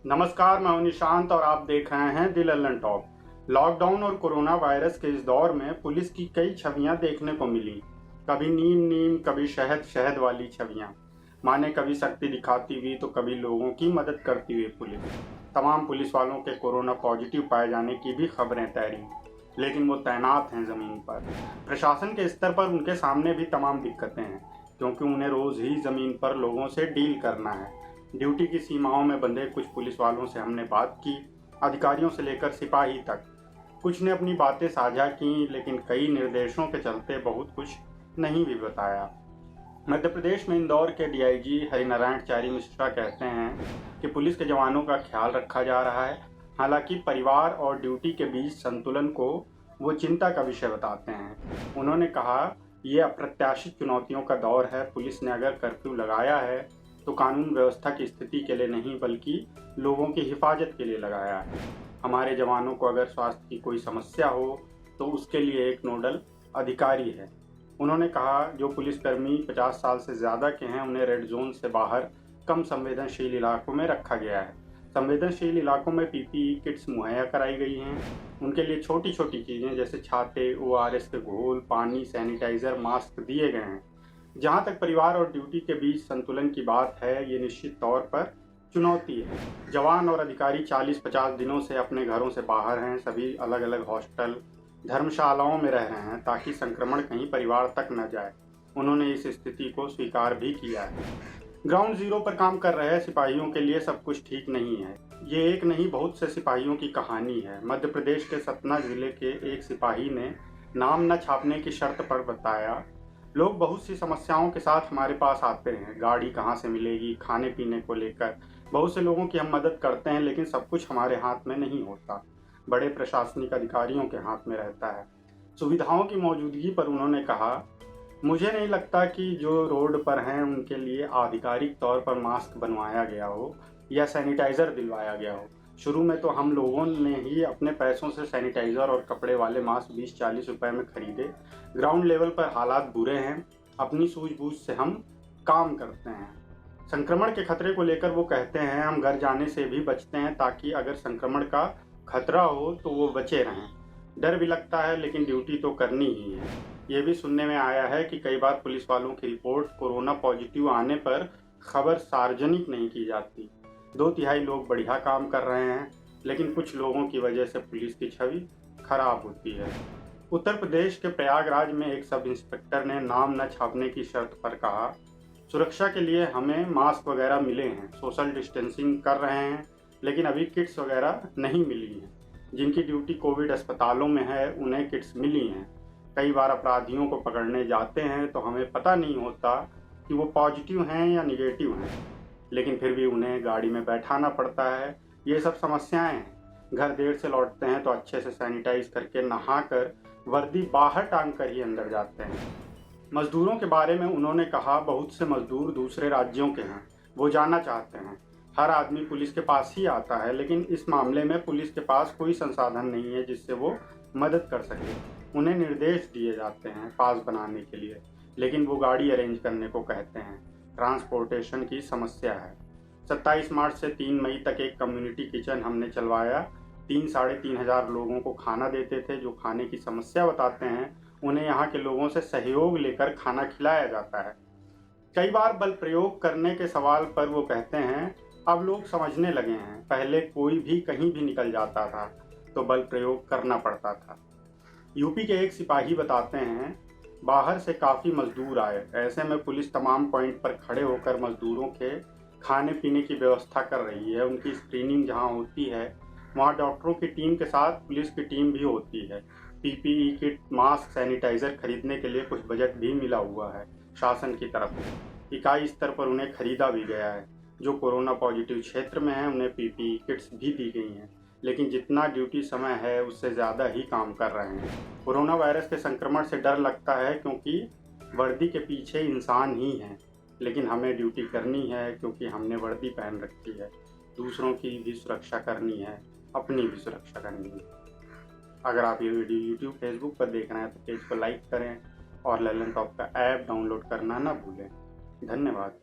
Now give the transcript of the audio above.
नमस्कार, मैं हूं निशांत और आप देख रहे हैं द लल्लन टॉप। लॉकडाउन और कोरोना वायरस के इस दौर में पुलिस की कई छवियां देखने को मिली। कभी नीम नीम, कभी शहद शहद वाली छवियां। माने कभी शक्ति दिखाती हुई तो कभी लोगों की मदद करती हुई पुलिस। तमाम पुलिस वालों के कोरोना पॉजिटिव पाए जाने की भी खबरें तैरी, लेकिन वो तैनात हैं ज़मीन पर। प्रशासन के स्तर पर उनके सामने भी तमाम दिक्कतें हैं, क्योंकि उन्हें रोज़ ही ज़मीन पर लोगों से डील करना है। ड्यूटी की सीमाओं में बंधे कुछ पुलिस वालों से हमने बात की, अधिकारियों से लेकर सिपाही तक। कुछ ने अपनी बातें साझा की, लेकिन कई निर्देशों के चलते बहुत कुछ नहीं भी बताया। मध्य प्रदेश में इंदौर के डीआईजी हरिनारायण चारी मिश्रा कहते हैं कि पुलिस के जवानों का ख्याल रखा जा रहा है। हालांकि परिवार और ड्यूटी के बीच संतुलन को वो चिंता का विषय बताते हैं। उन्होंने कहा, ये अप्रत्याशित चुनौतियों का दौर है। पुलिस ने अगर कर्फ्यू लगाया है तो कानून व्यवस्था की स्थिति के लिए नहीं, बल्कि लोगों की हिफाजत के लिए लगाया है। हमारे जवानों को अगर स्वास्थ्य की कोई समस्या हो तो उसके लिए एक नोडल अधिकारी है। उन्होंने कहा, जो पुलिसकर्मी 50 साल से ज़्यादा के हैं उन्हें रेड जोन से बाहर कम संवेदनशील इलाकों में रखा गया है। संवेदनशील इलाकों में पीपीई किट्स मुहैया कराई गई हैं। उनके लिए छोटी छोटी चीज़ें जैसे छाते, ओआरएस के घोल, पानी, सैनिटाइज़र, मास्क दिए गए हैं। जहाँ तक परिवार और ड्यूटी के बीच संतुलन की बात है, ये निश्चित तौर पर चुनौती है। जवान और अधिकारी 40-50 दिनों से अपने घरों से बाहर हैं। सभी अलग अलग हॉस्टल, धर्मशालाओं में रह रहे हैं ताकि संक्रमण कहीं परिवार तक न जाए। उन्होंने इस स्थिति को स्वीकार भी किया है। ग्राउंड जीरो पर काम कर रहे सिपाहियों के लिए सब कुछ ठीक नहीं है। ये एक नहीं, बहुत से सिपाहियों की कहानी है। मध्य प्रदेश के सतना जिले के एक सिपाही ने नाम न छापने की शर्त पर बताया, लोग बहुत सी समस्याओं के साथ हमारे पास आते हैं। गाड़ी कहाँ से मिलेगी, खाने पीने को लेकर बहुत से लोगों की हम मदद करते हैं, लेकिन सब कुछ हमारे हाथ में नहीं होता। बड़े प्रशासनिक अधिकारियों के हाथ में रहता है। सुविधाओं की मौजूदगी पर उन्होंने कहा, मुझे नहीं लगता कि जो रोड पर हैं उनके लिए आधिकारिक तौर पर मास्क बनवाया गया हो या सैनिटाइज़र दिलवाया गया हो। शुरू में तो हम लोगों ने ही अपने पैसों से सैनिटाइज़र और कपड़े वाले मास्क 20-40 रुपए में खरीदे। ग्राउंड लेवल पर हालात बुरे हैं। अपनी सूझबूझ से हम काम करते हैं। संक्रमण के खतरे को लेकर वो कहते हैं, हम घर जाने से भी बचते हैं ताकि अगर संक्रमण का खतरा हो तो वो बचे रहें। डर भी लगता है, लेकिन ड्यूटी तो करनी ही है। ये भी सुनने में आया है कि कई बार पुलिस वालों की रिपोर्ट कोरोना पॉजिटिव आने पर खबर सार्वजनिक नहीं की जाती। 2/3 लोग बढ़िया काम कर रहे हैं, लेकिन कुछ लोगों की वजह से पुलिस की छवि खराब होती है। उत्तर प्रदेश के प्रयागराज में एक सब इंस्पेक्टर ने नाम न छापने की शर्त पर कहा, सुरक्षा के लिए हमें मास्क वगैरह मिले हैं, सोशल डिस्टेंसिंग कर रहे हैं, लेकिन अभी किट्स वगैरह नहीं मिली हैं। जिनकी ड्यूटी कोविड अस्पतालों में है उन्हें किट्स मिली हैं। कई बार अपराधियों को पकड़ने जाते हैं तो हमें पता नहीं होता कि वो पॉजिटिव हैं या निगेटिव हैं, लेकिन फिर भी उन्हें गाड़ी में बैठाना पड़ता है। ये सब समस्याएं हैं। घर देर से लौटते हैं तो अच्छे से सैनिटाइज करके नहाकर वर्दी बाहर टांग कर ही अंदर जाते हैं। मजदूरों के बारे में उन्होंने कहा, बहुत से मजदूर दूसरे राज्यों के हैं, वो जाना चाहते हैं। हर आदमी पुलिस के पास ही आता है, लेकिन इस मामले में पुलिस के पास कोई संसाधन नहीं है जिससे वो मदद कर सके। उन्हें निर्देश दिए जाते हैं पास बनाने के लिए, लेकिन वो गाड़ी अरेंज करने को कहते हैं। ट्रांसपोर्टेशन की समस्या है। 27 मार्च से 3 मई तक एक कम्युनिटी किचन हमने चलवाया। 3-3.5 हज़ार लोगों को खाना देते थे। जो खाने की समस्या बताते हैं उन्हें यहाँ के लोगों से सहयोग लेकर खाना खिलाया जाता है। कई बार बल प्रयोग करने के सवाल पर वो कहते हैं, अब लोग समझने लगे हैं। पहले कोई भी कहीं भी निकल जाता था तो बल प्रयोग करना पड़ता था। यूपी के एक सिपाही बताते हैं, बाहर से काफ़ी मजदूर आए। ऐसे में पुलिस तमाम पॉइंट पर खड़े होकर मजदूरों के खाने पीने की व्यवस्था कर रही है। उनकी स्क्रीनिंग जहां होती है वहां डॉक्टरों की टीम के साथ पुलिस की टीम भी होती है। पीपीई किट, मास्क, सैनिटाइज़र खरीदने के लिए कुछ बजट भी मिला हुआ है शासन की तरफ से। इकाई स्तर पर उन्हें खरीदा भी गया है। जो कोरोना पॉजिटिव क्षेत्र में हैं उन्हें पीपीई किट्स भी दी गई हैं, लेकिन जितना ड्यूटी समय है उससे ज़्यादा ही काम कर रहे हैं। कोरोना वायरस के संक्रमण से डर लगता है क्योंकि वर्दी के पीछे इंसान ही हैं, लेकिन हमें ड्यूटी करनी है क्योंकि हमने वर्दी पहन रखी है। दूसरों की भी सुरक्षा करनी है, अपनी भी सुरक्षा करनी है। अगर आप ये वीडियो यूट्यूब, फेसबुक पर देख रहे हैं तो पेज को लाइक करें और लल्लन टॉप का ऐप डाउनलोड करना ना भूलें। धन्यवाद।